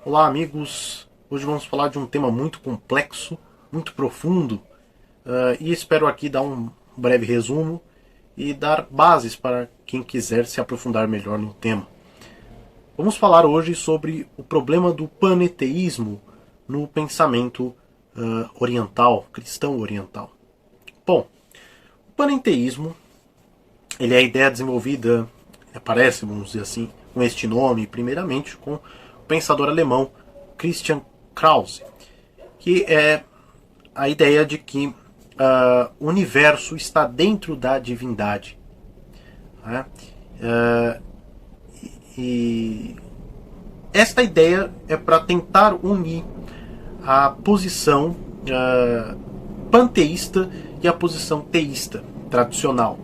Olá, amigos. Hoje vamos falar de um tema muito complexo, muito profundo, e espero aqui dar um breve resumo e dar bases para quem quiser se aprofundar melhor no tema. Vamos falar hoje sobre o problema do paneteísmo no pensamento oriental, cristão oriental. Bom, o panenteísmo ele é a ideia desenvolvida, aparece, vamos dizer assim, com este nome, primeiramente com o pensador alemão Christian Krause, que é a ideia de que o universo está dentro da divindade. Né? E esta ideia é para tentar unir a posição panteísta e a posição teísta tradicional.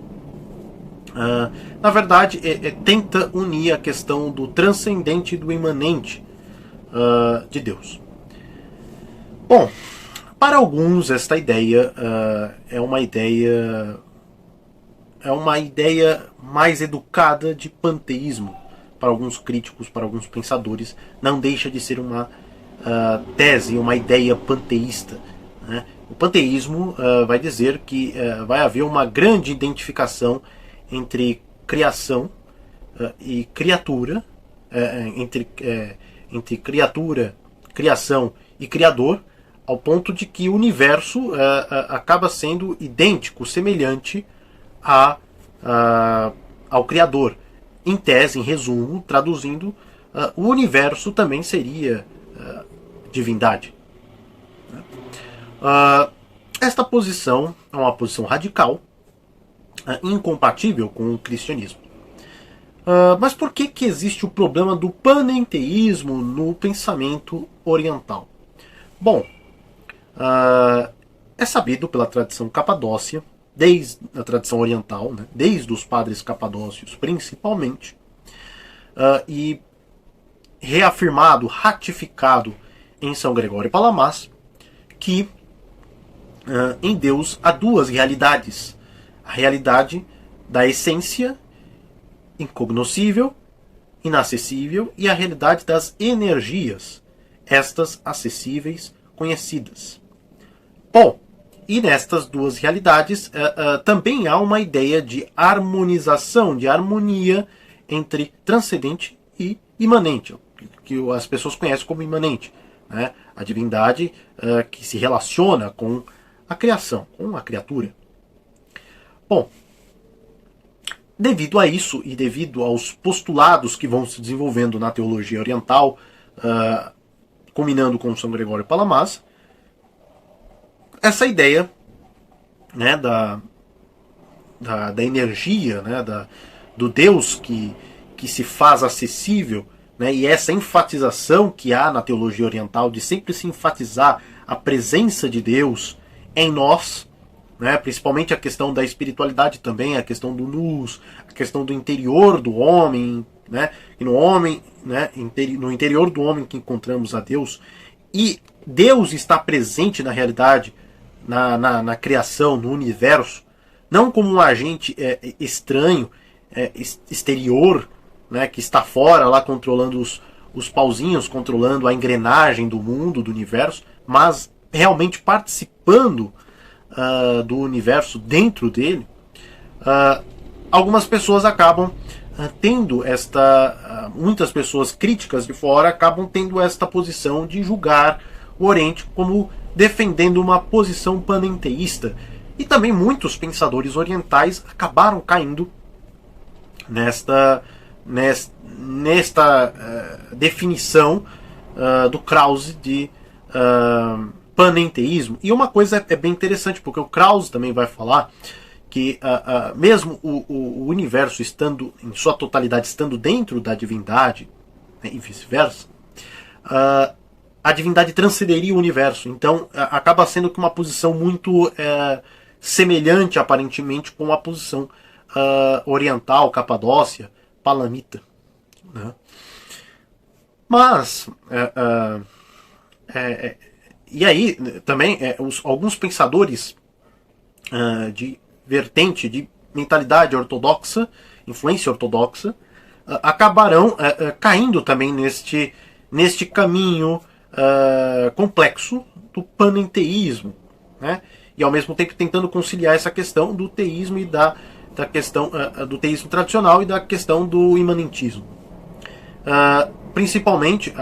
Na verdade, tenta unir a questão do transcendente e do imanente de Deus. Bom, para alguns esta ideia é uma ideia mais educada de panteísmo. Para alguns críticos, para alguns pensadores, não deixa de ser uma tese, uma ideia panteísta. Né? O panteísmo vai dizer que vai haver uma grande identificação entre criação e criatura, entre criatura, criação e criador, ao ponto de que o universo acaba sendo idêntico, semelhante ao criador. Em tese, em resumo, traduzindo, o universo também seria divindade. Esta posição é uma posição radical, incompatível com o cristianismo. Mas por que existe o problema do panenteísmo no pensamento oriental? Bom, é sabido pela tradição capadócia, desde a tradição oriental, né, desde os padres capadócios principalmente, e reafirmado, ratificado em São Gregório Palamas, que em Deus há duas realidades. A realidade da essência incognoscível, inacessível, e a realidade das energias, estas acessíveis, conhecidas. Bom, e nestas duas realidades também há uma ideia de harmonização, de harmonia entre transcendente e imanente, que as pessoas conhecem como imanente. Né? A divindade que se relaciona com a criação, com a criatura. Bom, devido a isso e devido aos postulados que vão se desenvolvendo na teologia oriental, culminando com São Gregório Palamas, essa ideia, né, da energia, né, do Deus que se faz acessível, né, e essa enfatização que há na teologia oriental de sempre se enfatizar a presença de Deus em nós, né, principalmente a questão da espiritualidade também, a questão do nous, a questão do interior do homem, né, e no homem, né, no interior do homem que encontramos a Deus, e Deus está presente na realidade, na criação, no universo, não como um agente estranho, exterior, né, que está fora lá controlando os pauzinhos, controlando a engrenagem do mundo, do universo, mas realmente participando do universo dentro dele. Algumas pessoas acabam tendo muitas pessoas críticas de fora acabam tendo esta posição de julgar o Oriente como defendendo uma posição panenteísta. E também muitos pensadores orientais acabaram caindo nesta definição do Krause de panenteísmo. E uma coisa é bem interessante, porque o Krause também vai falar que mesmo o universo estando em sua totalidade, estando dentro da divindade, né, e vice-versa, a divindade transcenderia o universo. Então acaba sendo que uma posição muito semelhante aparentemente com a posição oriental, capadócia, palamita. Né? Mas e aí também alguns pensadores de vertente, de mentalidade ortodoxa, influência ortodoxa, acabarão caindo também neste caminho complexo do panenteísmo, né? E ao mesmo tempo tentando conciliar essa questão do teísmo e da questão do teísmo tradicional e da questão do imanentismo. Principalmente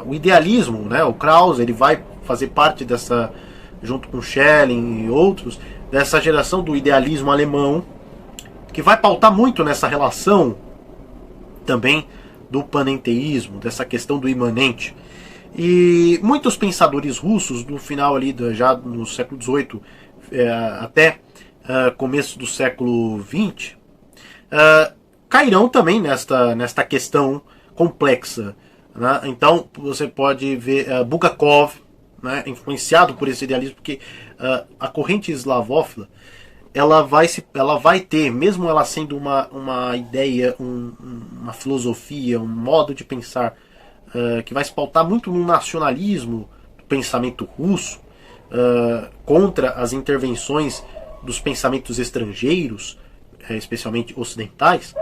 o idealismo, né? O Krauss, ele vai fazer parte dessa, junto com Schelling e outros, dessa geração do idealismo alemão, que vai pautar muito nessa relação também do panenteísmo, dessa questão do imanente. E muitos pensadores russos, no final ali, já no século XVIII até começo do século XX, cairão também nesta questão complexa, né? Então você pode ver Bulgakov, né, influenciado por esse idealismo, porque a corrente eslavófila ela vai ter, mesmo ela sendo uma ideia, uma filosofia, um modo de pensar que vai se pautar muito no nacionalismo do pensamento russo, contra as intervenções dos pensamentos estrangeiros, especialmente ocidentais.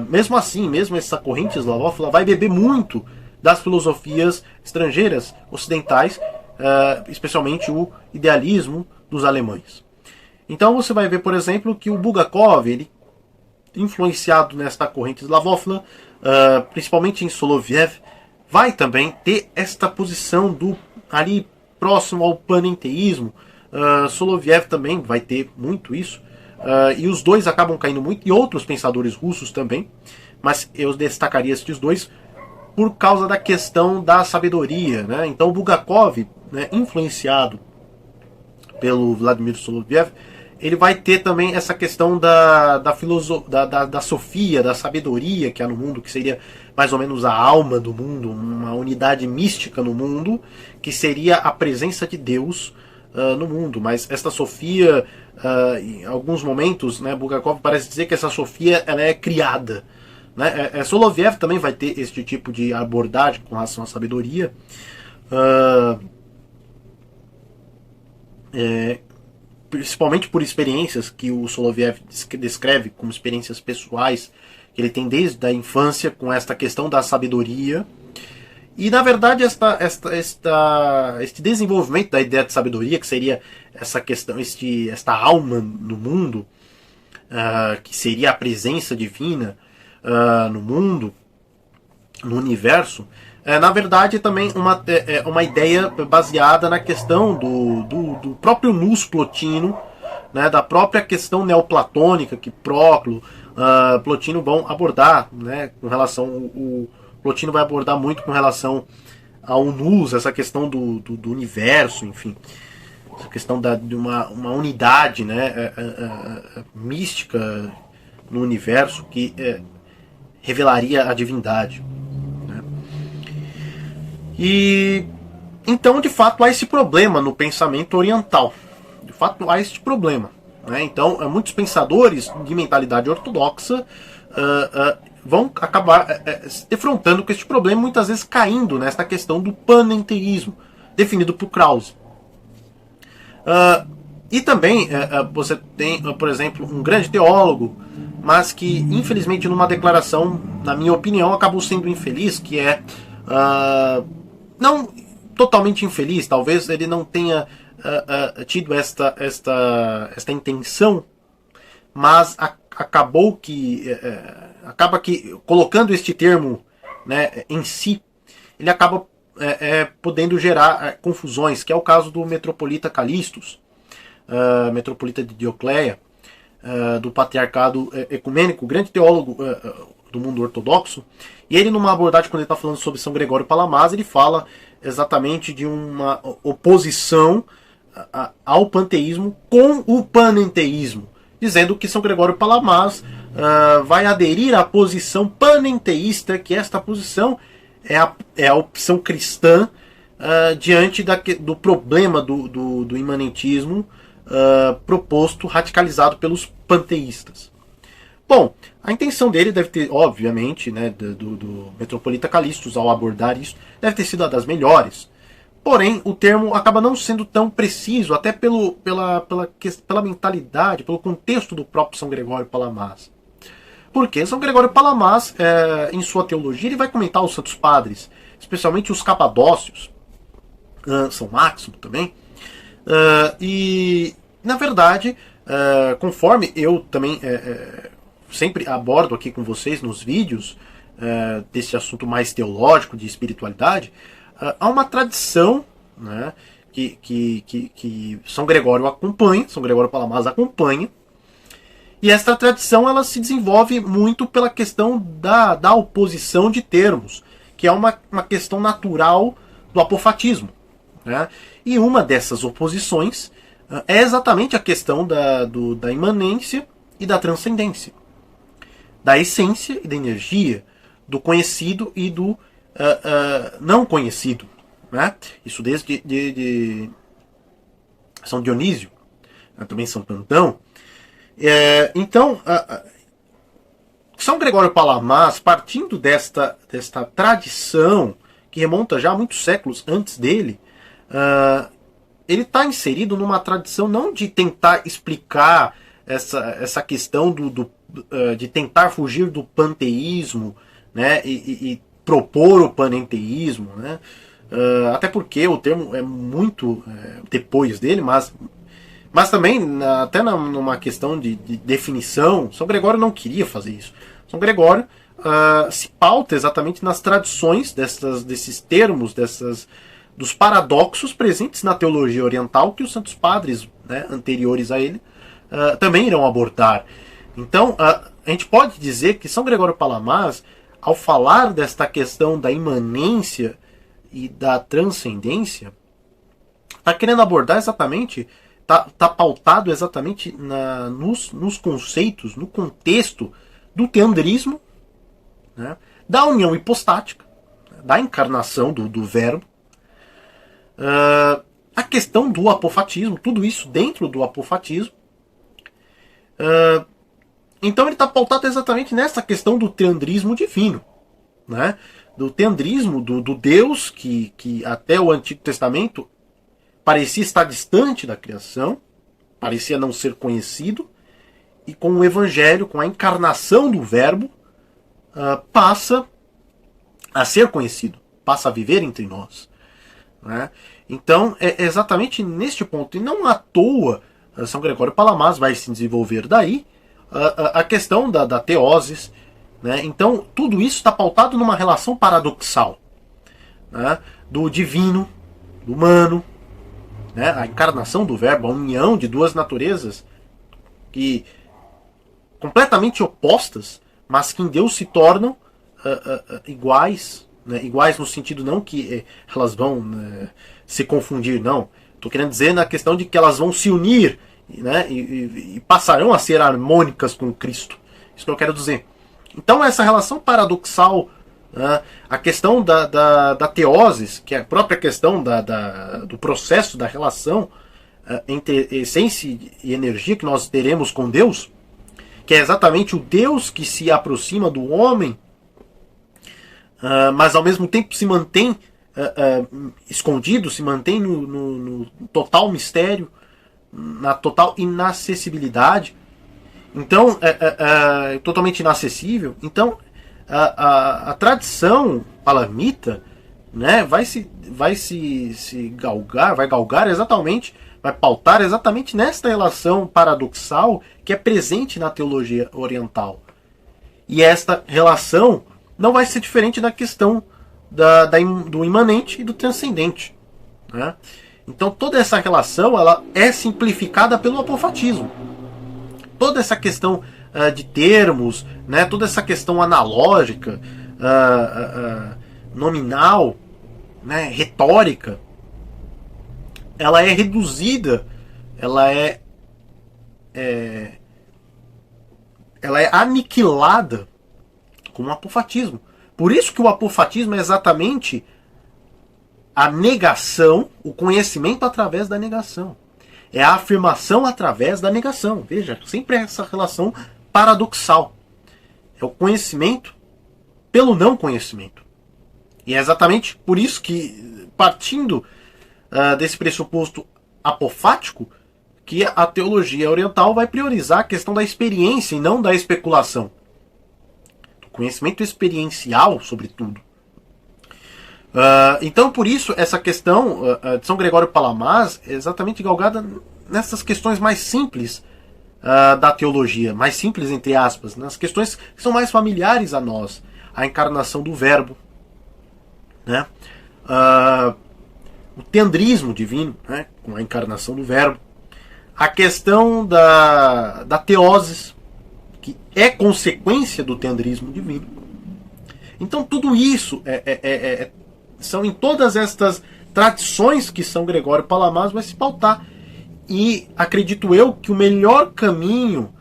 Mesmo assim, mesmo essa corrente eslavófila vai beber muito das filosofias estrangeiras ocidentais, especialmente o idealismo dos alemães. Então você vai ver, por exemplo, que o Bulgakov, ele, influenciado nesta corrente eslavófila, principalmente em Soloviev, vai também ter esta posição do ali próximo ao panenteísmo. Soloviev também vai ter muito isso. E os dois acabam caindo muito, e outros pensadores russos também, mas eu destacaria estes dois por causa da questão da sabedoria, né? Então o Bulgakov, né, influenciado pelo Vladimir Soloviev, ele vai ter também essa questão da sofia, da sabedoria que há no mundo, que seria mais ou menos a alma do mundo, uma unidade mística no mundo, que seria a presença de Deus no mundo. Mas esta sofia, em alguns momentos, né, Bulgakov parece dizer que essa sofia ela é criada, né? Soloviev também vai ter este tipo de abordagem com relação à sabedoria. Principalmente por experiências que o Soloviev descreve como experiências pessoais que ele tem desde a infância com esta questão da sabedoria. E na verdade este desenvolvimento da ideia de sabedoria, que seria essa questão, esta alma no mundo, que seria a presença divina no mundo, no universo, na verdade também uma ideia baseada na questão do próprio nous plotino, né, da própria questão neoplatônica que Proclo, Plotino vão abordar, né, com relação o Plotino vai abordar muito com relação ao nous, essa questão do universo, enfim, essa questão de uma unidade, né, mística no universo que revelaria a divindade. E então, de fato, há esse problema no pensamento oriental. De fato, há este problema, né? Então, muitos pensadores de mentalidade ortodoxa vão acabar se defrontando com este problema, muitas vezes caindo nesta questão do panenteísmo, definido por Krauss. E também você tem, por exemplo, um grande teólogo, mas que, infelizmente, numa declaração, na minha opinião, acabou sendo infeliz, que é... não totalmente infeliz, talvez ele não tenha tido esta intenção, mas acaba que colocando este termo, né, em si, ele acaba podendo gerar confusões, que é o caso do metropolita Calistos, metropolita de Diocleia, do patriarcado ecumênico, grande teólogo do mundo ortodoxo. E ele, numa abordagem, quando ele está falando sobre São Gregório Palamares, ele fala exatamente de uma oposição ao panteísmo com o panenteísmo, dizendo que São Gregório Palamares vai aderir à posição panenteísta, que esta posição é a opção cristã diante do problema do imanentismo proposto, radicalizado pelos panteístas. Bom, a intenção dele deve ter, obviamente, né, do metropolita Calistos, ao abordar isso, deve ter sido a das melhores. Porém, o termo acaba não sendo tão preciso, até pela mentalidade, pelo contexto do próprio São Gregório Palamares. Porque São Gregório Palamares, em sua teologia, ele vai comentar os santos padres, especialmente os capadócios, São Máximo também, e, na verdade, conforme eu também sempre abordo aqui com vocês nos vídeos desse assunto mais teológico, de espiritualidade, há uma tradição, né, que São Gregório acompanha, São Gregório Palamares acompanha, e esta tradição ela se desenvolve muito pela questão da oposição de termos, que é uma questão natural do apofatismo, né? E uma dessas oposições é exatamente a questão da imanência e da transcendência, da essência e da energia, do conhecido e do não conhecido, né? Isso desde de São Dionísio, também São Pantão. Então, São Gregório Palamares, partindo desta tradição que remonta já a muitos séculos antes dele, ele está inserido numa tradição não de tentar explicar essa questão de tentar fugir do panteísmo, né, e propor o panenteísmo, né, até porque o termo é muito depois dele, mas também, até numa questão de definição, São Gregório não queria fazer isso. São Gregório se pauta exatamente nas tradições desses termos, dos paradoxos presentes na teologia oriental que os santos padres, né, anteriores a ele também irão abordar. Então, a gente pode dizer que São Gregório Palamares, ao falar desta questão da imanência e da transcendência, está querendo abordar exatamente... Está pautado exatamente nos conceitos, no contexto do teandrismo, né, da união hipostática, da encarnação do verbo, a questão do apofatismo, tudo isso dentro do apofatismo. Então ele está pautado exatamente nessa questão do teandrismo divino, né, do teandrismo do Deus que até o Antigo Testamento parecia estar distante da criação, parecia não ser conhecido, e com o Evangelho, com a encarnação do Verbo, passa a ser conhecido, passa a viver entre nós, né? Então, é exatamente neste ponto, e não à toa, São Gregório Palamares vai se desenvolver daí, a questão da teoses, né? Então, tudo isso está pautado numa relação paradoxal, né, do divino, do humano, né, a encarnação do Verbo, a união de duas naturezas que completamente opostas, mas que em Deus se tornam iguais, né, iguais no sentido não que elas vão se confundir, não. Estou querendo dizer na questão de que elas vão se unir, né, e passarão a ser harmônicas com Cristo. Isso que eu quero dizer. Então essa relação paradoxal, a questão da teoses, que é a própria questão do processo da relação entre essência e energia que nós teremos com Deus, que é exatamente o Deus que se aproxima do homem, mas ao mesmo tempo se mantém escondido, se mantém no total mistério, na total inacessibilidade. Então, totalmente inacessível. Então, a tradição palamita, né, vai galgar exatamente, vai pautar exatamente nesta relação paradoxal que é presente na teologia oriental. E esta relação não vai ser diferente na questão do imanente e do transcendente, né? Então toda essa relação ela é simplificada pelo apofatismo. Toda essa questão de termos, né, toda essa questão analógica, nominal, né, retórica, ela é reduzida, ela é aniquilada com o apofatismo. Por isso que o apofatismo é exatamente a negação, o conhecimento através da negação. É a afirmação através da negação. Veja, sempre é essa relação paradoxal. É o conhecimento pelo não conhecimento. E é exatamente por isso que, partindo desse pressuposto apofático, que a teologia oriental vai priorizar a questão da experiência e não da especulação. conhecimento experiencial sobre tudo. Então, por isso, essa questão de São Gregório Palamas é exatamente galgada nessas questões mais simples da teologia, mais simples entre aspas, nas questões que são mais familiares a nós, a encarnação do Verbo, né? O tendrismo divino, né? Com a encarnação do Verbo, a questão da teoses, que é consequência do tendrismo divino. Então tudo isso são em todas estas tradições que São Gregório Palamas vai se pautar. E acredito eu que o melhor caminho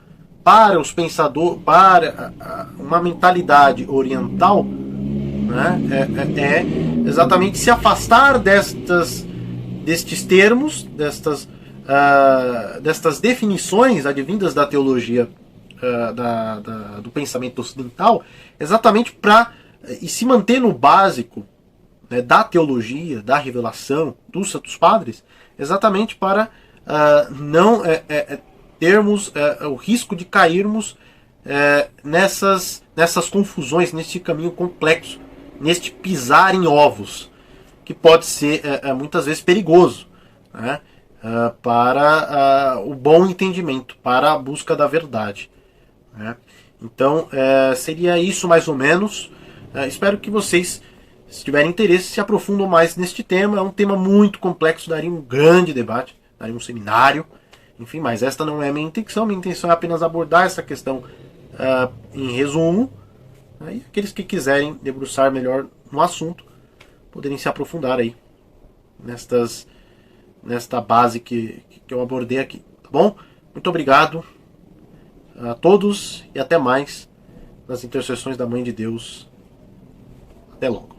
para os pensadores, para uma mentalidade oriental, né, é exatamente se afastar destes termos, destas definições advindas da teologia do pensamento ocidental, exatamente para e se manter no básico, né, da teologia, da revelação, dos Santos Padres, exatamente para não termos o risco de cairmos nessas confusões, neste caminho complexo, neste pisar em ovos, que pode ser muitas vezes perigoso, né, para o bom entendimento, para a busca da verdade, né. Então seria isso mais ou menos. Espero que vocês, se tiverem interesse, se aprofundam mais neste tema. É um tema muito complexo, daria um grande debate, daria um seminário, enfim, mas esta não é a minha intenção. Minha intenção é apenas abordar essa questão em resumo, né, e aqueles que quiserem debruçar melhor no assunto poderem se aprofundar aí nesta base que eu abordei aqui, tá bom? Muito obrigado a todos e até mais nas intercessões da Mãe de Deus. Até logo.